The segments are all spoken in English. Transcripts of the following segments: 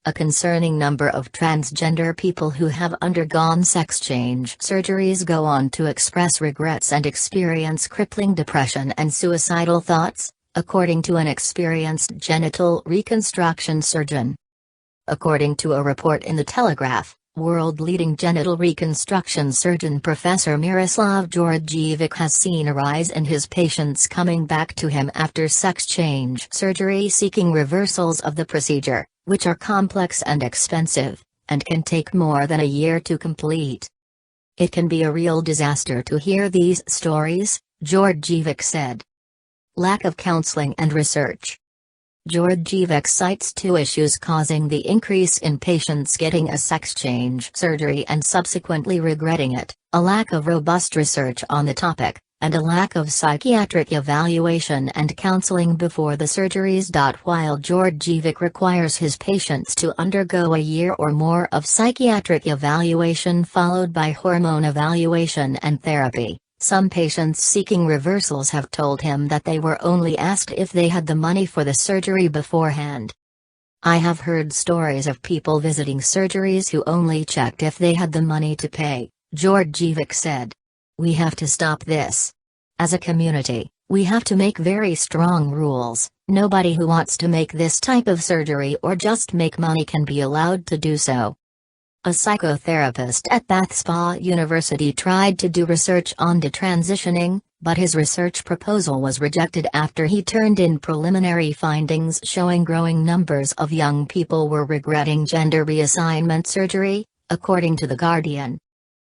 a concerning number of transgender people who have undergone sex change surgeries go on to express regrets and experience crippling depression and suicidal thoughts, according to an experienced genital reconstruction surgeon. According to a report in The Telegraph, world-leading genital reconstruction surgeon Professor Miroslav Georgievic has seen a rise in his patients coming back to him after sex change surgery seeking reversals of the procedure, which are complex and expensive, and can take more than a year to complete. "It can be a real disaster to hear these stories," Georgievic said. Lack of counseling and research. Georgievic cites two issues causing the increase in patients getting a sex change surgery and subsequently regretting it: a lack of robust research on the topic, and a lack of psychiatric evaluation and counseling before the surgeries. While Georgievic requires his patients to undergo a year or more of psychiatric evaluation followed by hormone evaluation and therapy, some patients seeking reversals have told him that they were only asked if they had the money for the surgery beforehand. "I have heard stories of people visiting surgeries who only checked if they had the money to pay," Georgievic said. "We have to stop this. As a community, we have to make very strong rules. Nobody who wants to make this type of surgery or just make money can be allowed to do so." A psychotherapist at Bath Spa University tried to do research on detransitioning, but his research proposal was rejected after he turned in preliminary findings showing growing numbers of young people were regretting gender reassignment surgery, according to The Guardian.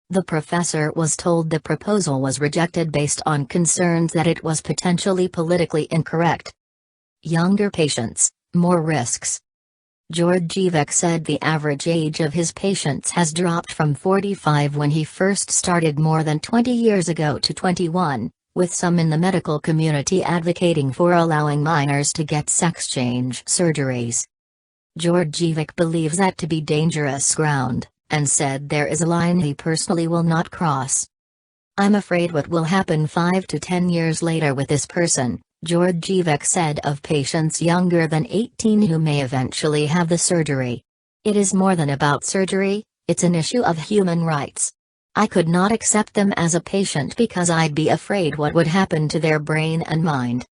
The professor was told the proposal was rejected based on concerns that it was potentially politically incorrect. Younger patients, more risks. Georgievic said the average age of his patients has dropped from 45 when he first started more than 20 years ago to 21, with some in the medical community advocating for allowing minors to get sex change surgeries. Georgievic believes that to be dangerous ground, and said there is a line he personally will not cross. "I'm afraid what will happen 5 to 10 years later with this person," Georgievic said of patients younger than 18 who may eventually have the surgery. "It is more than about surgery, it's an issue of human rights. I could not accept them as a patient because I'd be afraid what would happen to their brain and mind."